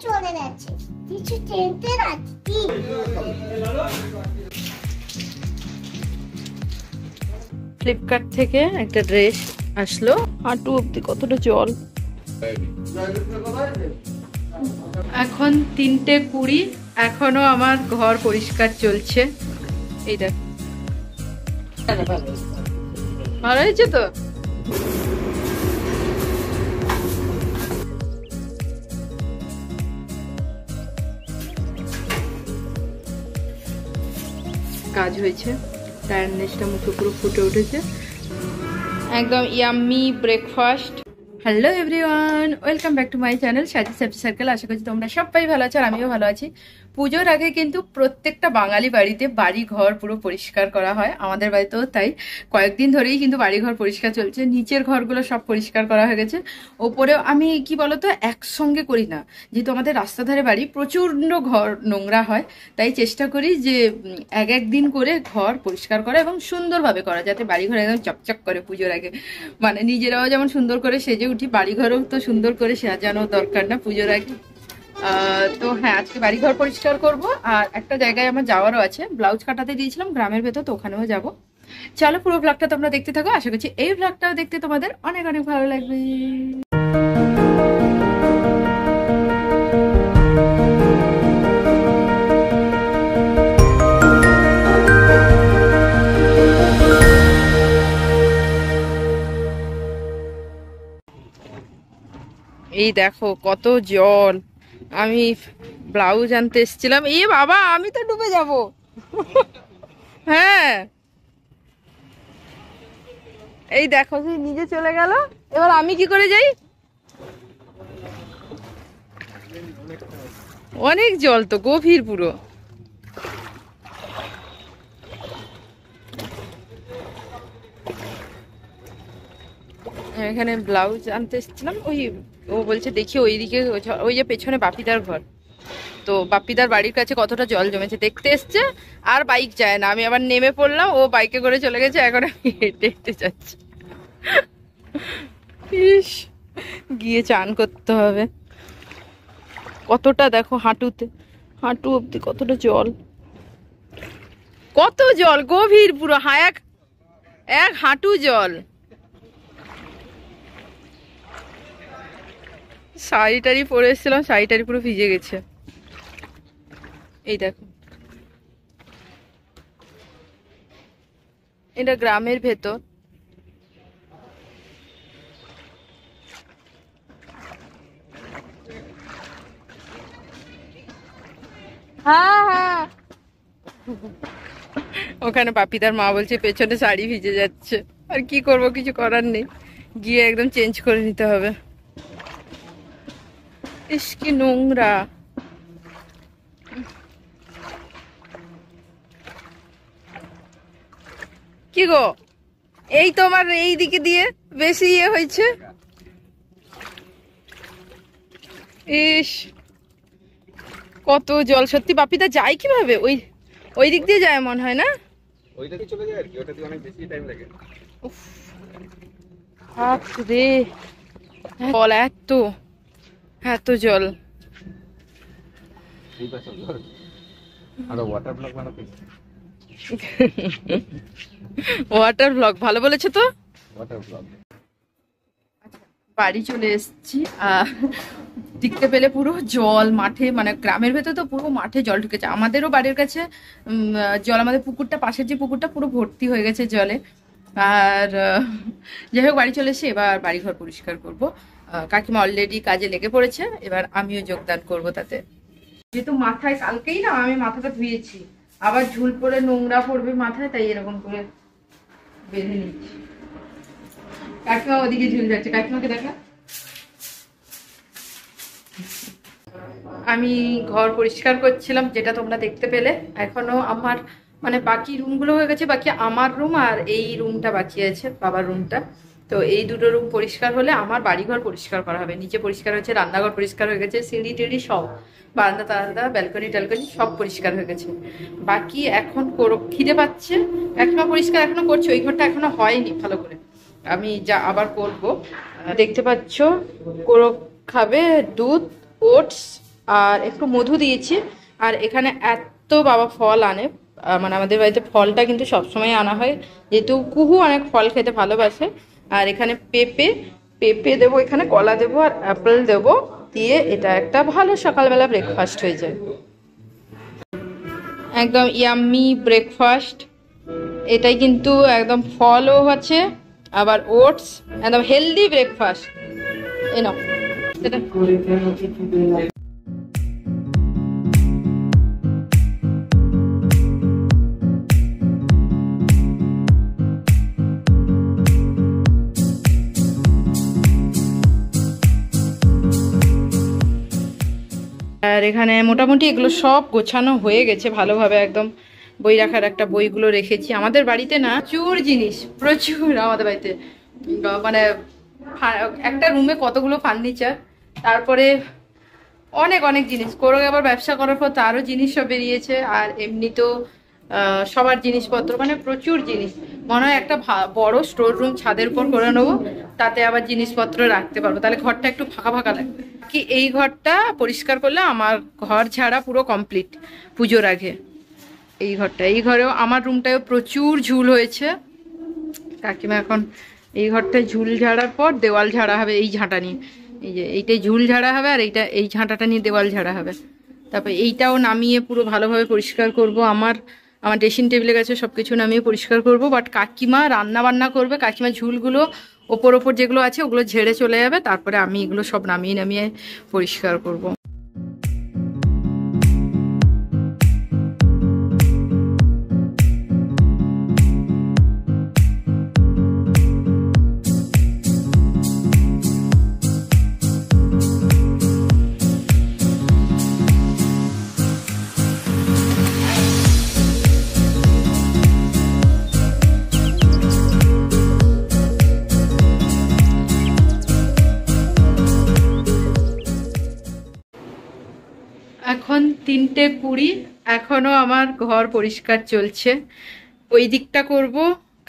চলে গেছে, কিছু টেনতে রাখি। ফ্লিপকার্ট থেকে একটা ড্রেস আসলো, হাঁটু অব্দি কতটা জল। এখন 3:20, এখনো আমার ঘর পরিষ্কার চলছে। এই দেখ, ভালো হয়েছে তো। কাজ হয়েছে, টায়ারনেসটা মুখে পুরো ফুটে উঠেছে, একদম yummy breakfast. Hello everyone, welcome back to my channel সাজি সবজি সার্কেল। আশা করছি তোমরা সবাই ভালো আছো আর আমিও ভালো আছি। পুজোর আগে কিন্তু প্রত্যেকটা বাঙালি বাড়িতে বাড়ি ঘর পুরো পরিষ্কার করা হয়, আমাদের বাড়িতেও তাই। কয়েকদিন ধরেই কিন্তু বাড়ি ঘর পরিষ্কার চলছে, নিচের ঘরগুলো সব পরিষ্কার করা হয়ে গেছে। ওপরেও আমি কি বলতো একসঙ্গে করি না, যেহেতু আমাদের রাস্তা ধারে বাড়ি, প্রচণ্ড ঘর নোংরা হয়, তাই চেষ্টা করি যে এক একদিন করে ঘর পরিষ্কার করা এবং সুন্দরভাবে করা, যাতে বাড়ি ঘর একদম চকচক করে পুজোর আগে। মানে নিজেরাও যেমন সুন্দর করে সেজে উঠি, বাড়িঘরও তো সুন্দর করে সাজানো দরকার না পুজোর আগে। তো হ্যাঁ, আজকে বাড়িঘর পরিষ্কার করব, আর একটা জায়গায় আমার যাওয়ারও আছে, ব্লাউজ কাটাতে দিয়েছিলাম গ্রামের ভেতর, তো ওখানেও যাবো। চলো পুরো ব্লগটা তোমরা দেখতে থাকো, আশা করছি এই ব্লগটাও দেখতে তোমাদের অনেক অনেক ভালো লাগবে। এই দেখো কত জল, আমি ব্লাউজ আনতে এসেছিলাম, এ বাবা আমি তো ডুবে যাব। হ্যাঁ এই দেখো, সেই নিজে চলে গেল, এবার আমি কি করে যাই? অনেক জল তো, গভীর পুরো। এখানে ব্লাউজ আনতে এসেছিলাম, ও বলছে দেখি ওইদিকে, ওই যে পেছনে বাপিদার ঘর, তো বাপিদার বাড়ির কাছে কতটা জল জমেছে দেখতে এসছে। আর বাইক যায় না, আমি আবার নেমে পড়লাম, ও বাইকে করে চলে গেছে, এখন আমি হেঁটে হেঁটে যাচ্ছি। ইস, গিয়ে চান করতে হবে। কতটা দেখো, হাঁটু অব্দি কতটা জল, কত জল, গভীর পুরো, এক হাঁটু জল। শাড়ি টাড়ি পরে এসেছিলাম, শাড়ি টাড়ি পুরো ভিজে গেছে। এই দেখো, এটা গ্রামের ভেতর। হ্যাঁ হ্যাঁ, ওখানে বাপিদার মা বলছে পেছনে শাড়ি ভিজে যাচ্ছে, আর কি করব, কিছু করার নেই, গিয়ে একদম চেঞ্জ করে নিতে হবে। ইস কি নোংরা। কি গো, এই তোমার এই দিকে দিয়ে বেশি ইয়ে হয়েছে। ইস কত জল, সত্যি বাপিদা যায় কিভাবে? ওই দিক দিয়ে যায় মনে হয় না, ওইটা দিয়ে চলে যায় আর কি, ওটা দিয়ে অনেক বেশি টাইম লাগে। উফ রে, জল, এত জল। ওয়াটার ব্লগ ভালো বলেছো তো। বাড়ি চলে এসেছি, দেখতে পেলে পুরো জল মাঠে, মানে গ্রামের ভেতর তো পুরো মাঠে জল ঢুকেছে। আমাদেরও বাড়ির কাছে জল, আমাদের পুকুরটা, পাশের যে পুকুরটা, পুরো ভর্তি হয়ে গেছে জলে। আর যাই হোক, বাড়ি চলে এসে এবার বাড়িঘর পরিষ্কার করব। কাকিমা অলরেডি কাজে লেগে পড়েছে, এবার আমিও যোগদান করব তাতে। যেহেতু মাথায় কালকেই না আমি মাথাটা ধুয়েছি, আবার ঝুল পড়ে নোংরা পড়বে মাথায়, তাই এরকম করে বেঁধে নিচ্ছি। কাকিমা ওদিকে ঝুল যাচ্ছে, কাকিমাকে দেখা। আমি ঘর পরিষ্কার করছিলাম, যেটা তোমরা দেখতে পেলে। এখনো আমার মানে বাকি রুমগুলো হয়ে গেছে, বাকি আমার রুম আর এই রুমটা বাকি আছে, বাবার রুমটা। তো এই দুটো রুম পরিষ্কার হলে আমার বাড়িঘর পরিষ্কার করা হবে। নিচে পরিষ্কার হয়েছে, রান্নাঘর পরিষ্কার হয়ে গেছে, সিঁড়ি টিড়ি সব, বারান্দা টারান্দা, ব্যালকনি ট্যালকনি সব পরিষ্কার হয়ে গেছে। বাকি এখন খিদে পাচ্ছে, এখনো পরিষ্কার এখনো করছি, ওই ঘরটা এখনো হয়নি ভালো করে, আমি যা আবার করব। দেখতে পাচ্ছ কোরক খাবে দুধ, ওটস আর একটু মধু দিয়েছি। আর এখানে এত বাবা ফল আনে, মানে আমাদের বাড়িতে ফলটা কিন্তু সবসময় আনা হয়, যেহেতু কুহু অনেক ফল খেতে ভালোবাসে। আর এখানে পেঁপে পেঁপে দেবো, এখানে কলা দেবো আর অ্যাপেল দেবো, দিয়ে এটা একটা ভালো সকালবেলা ব্রেকফাস্ট হয়ে যায়, একদম ইয়াম্মি ব্রেকফাস্ট। এটাই কিন্তু একদম ফলও আছে, আবার ওটস, একদম হেলদি ব্রেকফাস্ট। এই নাও এটা। আর এখানে মোটামুটি এগুলো সব গোছানো হয়ে গেছে ভালোভাবে, একদম বই রাখার একটা বইগুলো রেখেছি। আমাদের বাড়িতে না প্রচুর জিনিস, প্রচুর আমাদের বাড়িতে, মানে একটা রুমে কতগুলো ফার্নিচার, তারপরে অনেক অনেক জিনিস। করে আবার ব্যবসা করার পর তারও জিনিস সব বেরিয়েছে। আর এমনি তো সবার জিনিসপত্র, মানে প্রচুর জিনিস। মনে হয় একটা বড় স্টোর রুম ছাদের উপর করে নেবো, তাতে আবার জিনিসপত্র রাখতে পারবো, তাহলে ঘরটা একটু ফাঁকা ফাঁকা লাগবে। কি এই ঘরটা পরিষ্কার করলে আমার ঘর ঝাড়া পুরো কমপ্লিট পুজোর আগে। এই ঘরটা, এই ঘরেও আমার রুমটায়ও প্রচুর ঝুল হয়েছে। কাকিমা এখন এই ঘরটায় ঝুল ঝাড়ার পর দেওয়াল ঝাড়া হবে এই ঝাঁটা নিয়ে। এই যে এইটাই ঝুল ঝাড়া হবে, আর এই ঝাঁটাটা নিয়ে দেওয়াল ঝাড়া হবে। তারপর এইটাও নামিয়ে পুরো ভালোভাবে পরিষ্কার করব। আমার ড্রেসিং টেবিলের কাছে সব কিছু নামিয়ে পরিষ্কার করব। বাট কাকিমা রান্না বান্না করবে, কাকিমা ঝুলগুলো ওপর যেগুলো আছে ওগুলো ঝেড়ে চলে যাবে, তারপরে আমি এগুলো সব নামিয়ে নামিয়ে পরিষ্কার করব। এখন 3:20, এখনো আমার ঘর পরিষ্কার চলছে। ওই দিকটা করব,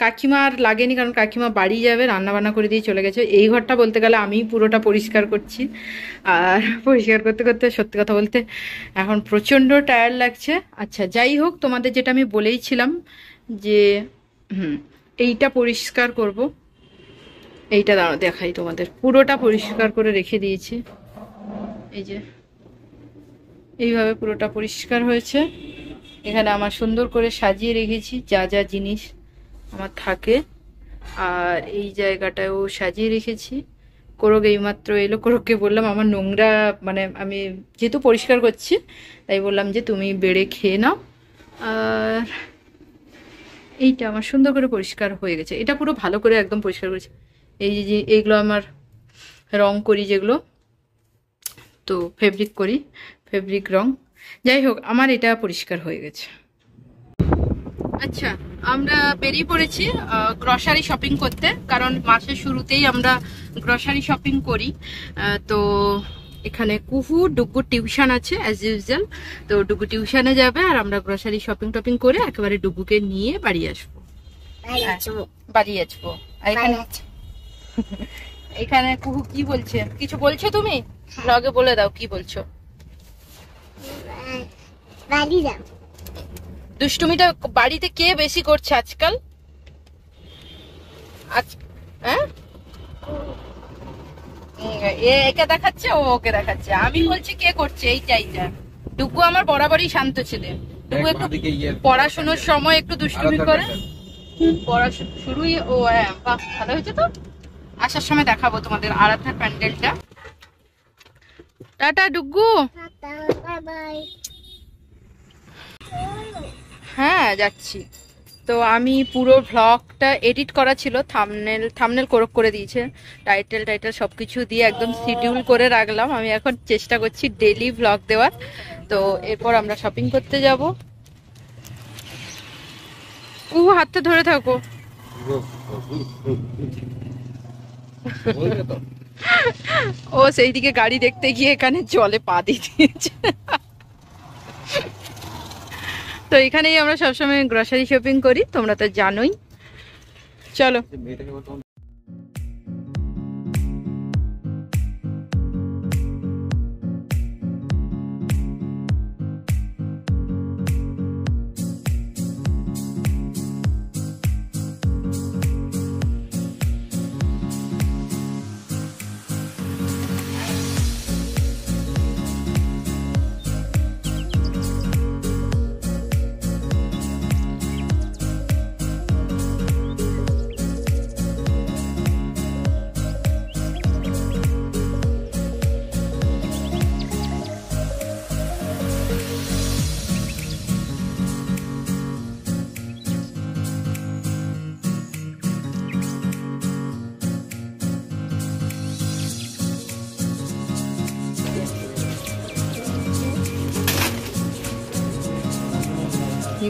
কাকিমা আর লাগেনি, কারণ কাকিমা বাড়ি যাবে, রান্না বান্না করে দিয়ে চলে গেছে। এই ঘরটা বলতে গেলে আমি পুরোটা পরিষ্কার করছি। আর পরিষ্কার করতে করতে সত্যি কথা বলতে এখন প্রচণ্ড টায়ার্ড লাগছে। আচ্ছা যাই হোক, তোমাদের যেটা আমি বলেইছিলাম যে এইটা পরিষ্কার করব, এইটা দাঁড়াও দেখাই তোমাদের। পুরোটা পরিষ্কার করে রেখে দিয়েছি, এই যে এইভাবে পুরোটা পরিষ্কার হয়েছে। এখানে আমার সুন্দর করে সাজিয়ে রেখেছি যা যা জিনিস আমার থাকে। আর এই জায়গাটাও সাজিয়ে রেখেছি। কোরক এইমাত্র এলো, কোরককে বললাম আমার নোংরা, মানে আমি যেহেতু পরিষ্কার করছি তাই বললাম যে তুমি বেড়ে খেয়ে নাও। আর এইটা আমার সুন্দর করে পরিষ্কার হয়ে গেছে, এটা পুরো ভালো করে একদম পরিষ্কার করেছি। এই যে এইগুলো আমার রং করি যেগুলো, তো ফেব্রিক করি, ফেব্রিক রং। যাই হোক আমার এটা পরিষ্কার হয়ে গেছে। আচ্ছা আমরা বেরিয়ে পড়েছি গ্রসারি শপিং করতে, কারণ মাসের শুরুতেই আমরা গ্রসারি শপিং করি। তো এখানে কুহু ডুগ্গুর টিউশন আছে অ্যাজ ইউজুয়াল, তো ডুগ্গু টিউশনে যাবে আর আমরা গ্রসারি শপিং করে একেবারে ডুগ্গুকে নিয়ে বাড়ি আসবো। বাড়ি আসবো। এখানে কুহু কি বলছে, কিছু বলছো তুমি? ব্লগে বলে দাও কি বলছো। বাড়ি যাও। দুষ্টুমিটা বাড়িতে কে বেশি করছে আজকাল? হ্যাঁ, একে দেখাচ্ছে, ও ওকে দেখাচ্ছে। আমি বলছি কে করছে এইটা। ডুগু আমার বরাবরই শান্ত ছেলে। ডুগু একটু পড়াশোনার সময় একটু দুষ্টুমি করে, শুরুই ও। হ্যাঁ বাহ, ভালো হয়েছে তো। আসার সময় দেখাবো তোমাদের আরাধ্যার প্যান্ডেলটা। টাটা ডুগু। Bye bye. হ্যাঁ যাচ্ছি। তো আমি পুরো ভ্লগটা এডিট করা ছিল, থাম্বনেল কোরক করে দিয়েছে, টাইটেল সবকিছু দিয়ে একদম শিডিউল করে রাখলাম। আমি এখন চেষ্টা করছি ডেইলি ভ্লগ দেওয়ার। তো এরপর আমরা শপিং করতে যাব। হাতটা ধরে থাকো। ও সেই দিকে গাড়ি দেখতে গিয়ে এখানে জলে পা দিয়ে দিয়েছে। তো এখানেই আমরা সবসময় গ্রসারি শপিং করি, তোমরা তো জানোই। চলো।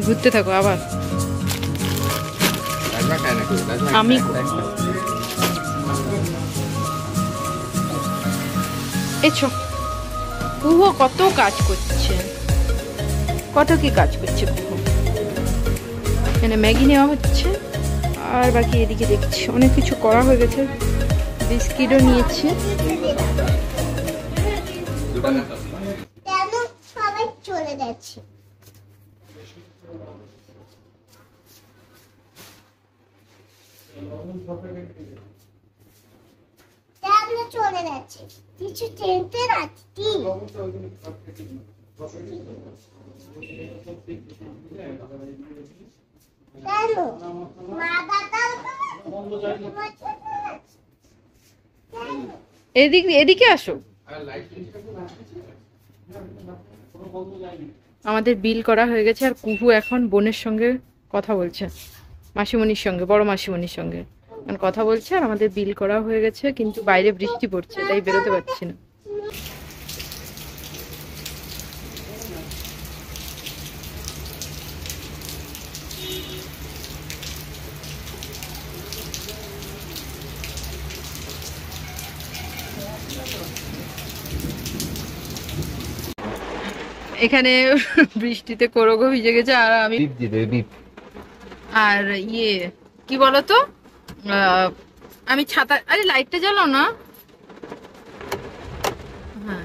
ঘুরতে থাকো আবার। আমি এছো কুহু কত কাজ করছে, কত কি কাজ করছে কুহু। এখানে ম্যাগি নেওয়া হচ্ছে আর বাকি এদিকে দেখছি অনেক কিছু করা হয়ে গেছে, বিস্কিটও নিয়েছি। সবাই চলে যাচ্ছে, চলে যাচ্ছে কিছু টেনতে রাখছি। এদিকে আসো। আমাদের বিল করা হয়ে গেছে আর কুহু এখন বোনের সঙ্গে কথা বলছে, মাসিমণির সঙ্গে, বড় মাসিমণির সঙ্গে কথা বলছে। আর আমাদের বিল করা হয়ে গেছে, কিন্তু বাইরে বৃষ্টি পড়ছে তাই বেরোতে পারছি না। এখানে বৃষ্টিতে কোরগো ভিজে গেছে আর আমি আর কি বলতো আমি ছাতা, আরে লাইটটা জ্বালাও না। হ্যাঁ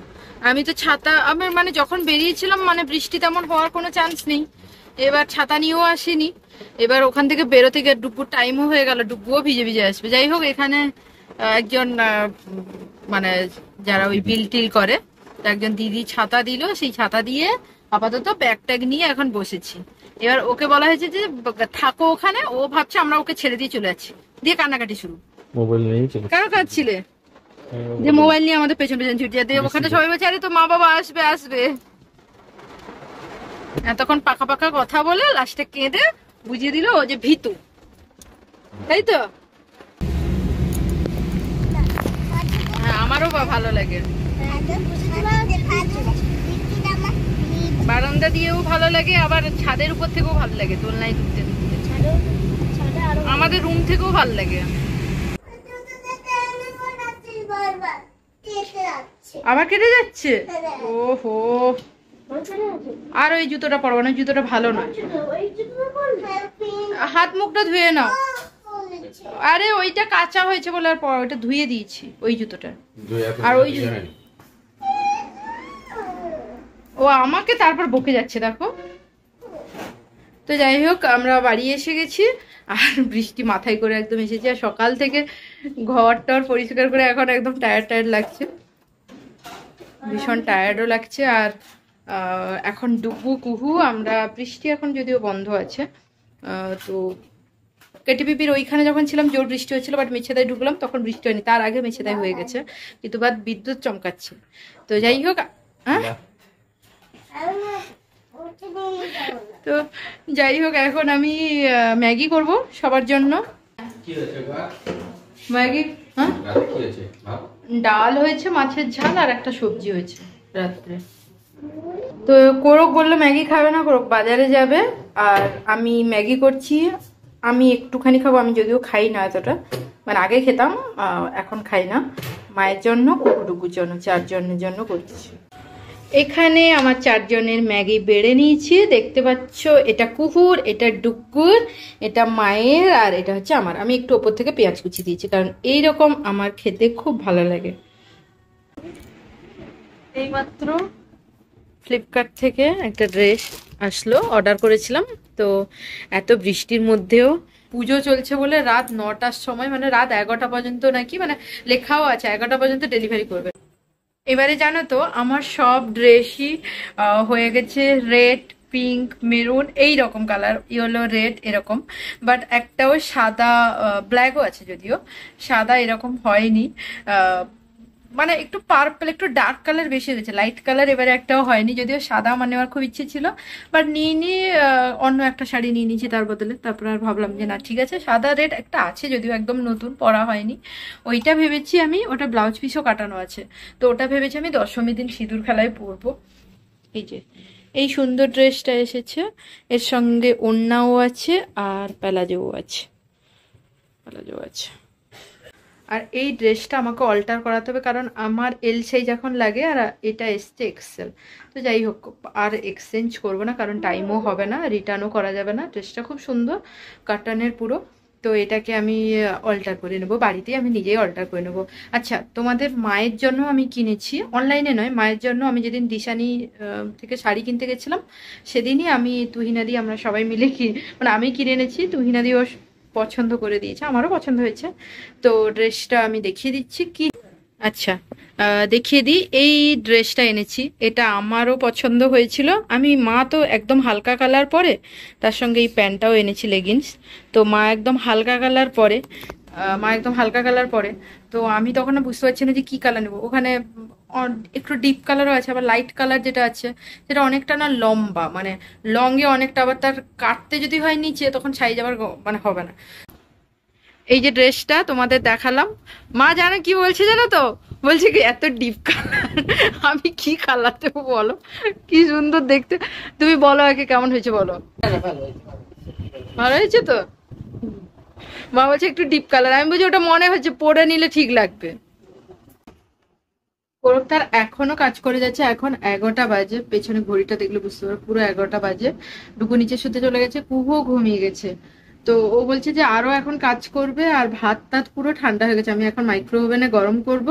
আমি তো ছাতা, আমার মানে যখন বেরিয়েছিলাম মানে বৃষ্টি তেমন হওয়ার কোনো চান্স নেই, এবার ছাতা নিয়েও আসিনি। এবার ওখান থেকে বেরোতে গিয়ে ডুব্বুর টাইমও হয়ে গেল, ডুব্বুও ভিজে ভিজে আসবে। যাই হোক এখানে একজন মানে যারা ওই বিল টিল করে একজন দিদি ছাতা দিল, সেই ছাতা দিয়ে আপাতত ব্যাগ ট্যাগ নিয়ে এখন বসেছি। এবার ওকে বলা হয়েছে যে থাকো ওখানে, ও ভাবছে আমরা ওকে ছেড়ে দিয়ে চলে যাচ্ছি, দিয়ে কান্নাকাটি শুরু। মোবাইল নিয়ে কেন কাঁদছিলে? যে মোবাইল নিয়ে আমাদের পেছন পেছন ছুটে যেতে, ওখানে সবাই বলছে আরে তো মা বাবা আসবে আসবে। এতক্ষণ পাকা পাকা কথা বলে লাস্টে কেঁদে বুঝিয়ে দিল ও যে ভীতু, তাই তো? হ্যাঁ আমারও ভালো লাগে, বারান্দা দিয়েও ভালো লাগে, আবার ছাদের উপর থেকেও ভালো লাগে, দোলনায় ঢুকতে ঢুকতে। আমাদের রুম থেকেও ভালো লাগে। আবার কেটে যাচ্ছে, ওহো। আর ওই জুতোটা পরবো না, জুতোটা ভালো নয়। হাত মুখটা ধুয়ে নাও। আরে ওইটা কাঁচা হয়েছে বলে আর ওইটা ধুয়ে দিয়েছি, ওই জুতোটা। আর ওই ও আমাকে তারপর বকে যাচ্ছে দেখো। তো যাই হোক আমরা বাড়ি এসে গেছি আর বৃষ্টি মাথায় করে একদম এসেছি, আর সকাল থেকে ঘর টর পরিষ্কার করে এখন একদম টায়ার্ড লাগছে, ভীষণ টায়ার্ডও লাগছে। আর এখন ডুবু কুহু আমরা, বৃষ্টি এখন যদিও বন্ধ আছে, তো কেটিপিপির ওইখানে যখন ছিলাম জোর বৃষ্টি হচ্ছিল, বাট মেছেদায় ঢুকলাম তখন বৃষ্টি হয়নি, তার আগে মেছেদায় হয়ে গেছে, কিন্তু বাদ বিদ্যুৎ চমকাচ্ছে। তো যাই হোক তো যাই হোক এখন আমি ম্যাগি করব সবার জন্য। ম্যাগি, হ্যাঁ ডাল হয়েছে, মাছের ঝাল আর একটা সবজি হয়েছে রাত্রে। তো কোরক বললো ম্যাগি খাবে না, কোরক বাজারে যাবে, আর আমি ম্যাগি করছি। আমি একটুখানি খাবো, আমি যদিও খাই না এতটা, মানে আগে খেতাম এখন খাই না। মায়ের জন্য কুকুটুকুর জন্য 4 জনের জন্য করছি। এখানে আমার 4 জনের ম্যাগি বেড়ে নিয়েছি, দেখতে পাচ্ছ। এটা কুকুর, এটা ডুকুর, এটা মায়ের, আর এটা হচ্ছে আমার। আমি একটু ওপর থেকে পেঁয়াজ কুচি দিয়েছি, কারণ এইরকম আমার খেতে খুব ভালো লাগে। এইমাত্র ফ্লিপকার্ট থেকে একটা ড্রেস আসলো, অর্ডার করেছিলাম। তো এত বৃষ্টির মধ্যেও পুজো চলছে বলে রাত 9টার সময়, মানে রাত 11টা পর্যন্ত নাকি, মানে লেখাও আছে 11টা পর্যন্ত ডেলিভারি করবে। এবারে জানো তো আমার সব ড্রেসই হয়ে গেছে রেড, পিঙ্ক, মেরুন, এই রকম কালার, ইয়েলো, রেড এরকম, বাট একটাও সাদা, ব্ল্যাকও আছে যদিও, সাদা এরকম হয়নি। মানে একটু পার্পল, একটু ডার্ক কালার বেশি হয়েছে, লাইট কালার এবারে একটাও হয়নি। যদিও সাদা আমার নেওয়ার খুব ইচ্ছে ছিল, বাট নিয়ে অন্য একটা শাড়ি নিয়ে নিয়েছি তার বদলে। তারপর আর ভাবলাম যে না ঠিক আছে, সাদা রেড একটা আছে যদিও একদম নতুন, পরা হয়নি, ওইটা ভেবেছি আমি। ওটা ব্লাউজ পিসও কাটানো আছে, তো ওটা ভেবেছি আমি দশমী দিন সিঁদুর খেলায় পরবো। এই যে এই সুন্দর ড্রেসটা এসেছে, এর সঙ্গে ওড়নাও আছে আর প্যালাজোও আছে, আর এই ড্রেসটা আমাকে অল্টার করাতে হবে কারণ আমার এল সাইজ এখন লাগে আর এটা এসছে এক্সেল। তো যাই হোক, আর এক্সচেঞ্জ করবো না কারণ টাইমও হবে না, রিটার্নও করা যাবে না। ড্রেসটা খুব সুন্দর, কাটানের পুরো। তো এটাকে আমি অল্টার করে নেবো, বাড়িতেই আমি নিজেই অল্টার করে নেবো। আচ্ছা, তোমাদের মায়ের জন্য আমি কিনেছি, অনলাইনে নয়, মায়ের জন্য আমি যেদিন দিশানি থেকে শাড়ি কিনতে গেছিলাম সেদিনই আমি তুহিনাদি আমরা সবাই মিলে মানে আমি কিনে এনেছি, তুহিনাদিও পছন্দ করে দিয়েছে, আমারও পছন্দ হয়েছে। তো ড্রেসটা আমি দেখিয়ে দিচ্ছি কি। আচ্ছা, দেখিয়ে দিই, এই ড্রেসটা এনেছি, এটা আমারও পছন্দ হয়েছিল। আমি মা তো একদম হালকা কালার পরে, তার সঙ্গে এই প্যান্টটাও এনেছি লেগিংস। তো মা একদম হালকা কালার পরে, তো আমি তখন বুঝতে পারছি না যে কী কালার নেবো। ওখানে একটু ডিপ কালারও আছে, আবার লাইট কালার যেটা আছে সেটা অনেকটা না লম্বা, মানে লংয়ে অনেকটা, আবার তার কাটতে যদি হয় নিচে তখন সাইজ আবার মানে হবে না। এই যে ড্রেসটা তোমাদের দেখালাম, মা জানো কি বলছে জানো তো, বলছে কি এত ডিপ কালার, আমি কি কালার দেবো বলো, কি সুন্দর দেখতে। তুমি বলো আগে কেমন হয়েছে বলো। ভালো হয়েছে তো, মা বলছে একটু ডিপ কালার, আমি বলছি ওটা মনে হচ্ছে পরে নিলে ঠিক লাগবে। কোরকটার এখনো কাজ করে যাচ্ছে, এখন 11টা বাজে, পেছনে ঘড়িটা দেখলে বুঝতে পারো পুরো 11টা বাজে। ডুকু নিচে শুতে চলে গেছে, কুহুও ঘুমিয়ে গেছে। তো ও বলছে যে আরো এখন কাজ করবে, আর ভাত টাত পুরো ঠান্ডা হয়ে গেছে, আমি এখন মাইক্রো ওভেনে গরম করব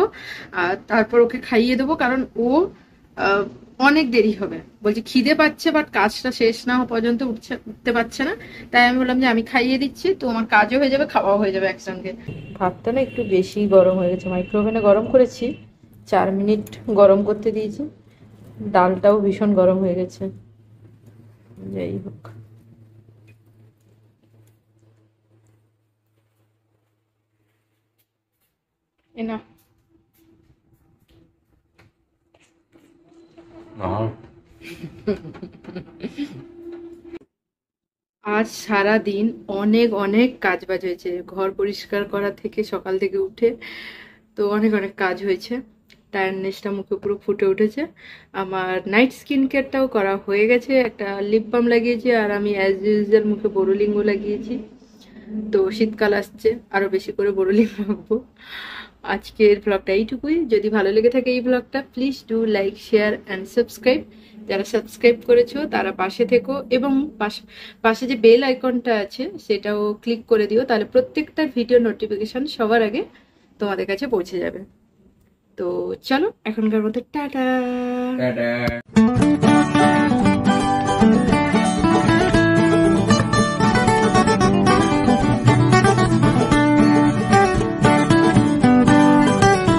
আর তারপর ওকে খাইয়ে দেবো, কারণ ও অনেক দেরি হবে, বলছে খিদে পাচ্ছে বাট কাজটা শেষ না হওয়া পর্যন্ত উঠতে পারছে না। তাই আমি বললাম যে আমি খাইয়ে দিচ্ছি, তো আমার কাজও হয়ে যাবে, খাওয়াও হয়ে যাবে একসঙ্গে। ভাতটা না একটু বেশি গরম হয়ে গেছে, মাইক্রো ওভেনে গরম করেছি, 4 মিনিট গরম করতে দিয়েছি, ডালটাও ভীষণ গরম হয়ে গেছে। যাই হোক, না আজ সারা দিন অনেক অনেক কাজ বাজ হয়েছে, ঘর পরিষ্কার করা থেকে সকাল থেকে উঠে তো অনেক অনেক কাজ হয়েছে। টায়ারনেসটা মুখে পুরো ফুটে উঠেছে। আমার নাইট স্কিন কেয়ারটাও করা হয়ে গেছে, একটা লিপ বাম লাগিয়েছি, আর আমি অ্যাজ ইউজুয়াল মুখে বোরোলিঙ্গো লাগিয়েছি। তো শীতকাল আসছে, আরো বেশি করে বোরোলিং রাখবো। আজকের ব্লগটা এইটুকুই। যদি ভালো লেগে থাকে এই ব্লগটা, please do like, share and subscribe. যারা সাবস্ক্রাইব করেছো তারা পাশে থেকো, এবং পাশে যে বেল আইকনটা আছে সেটাও ক্লিক করে দিও, তাহলে প্রত্যেকটা ভিডিও নোটিফিকেশন সবার আগে তোমাদের কাছে পৌঁছে যাবে। তো চলো এখনকার মতো টাটা।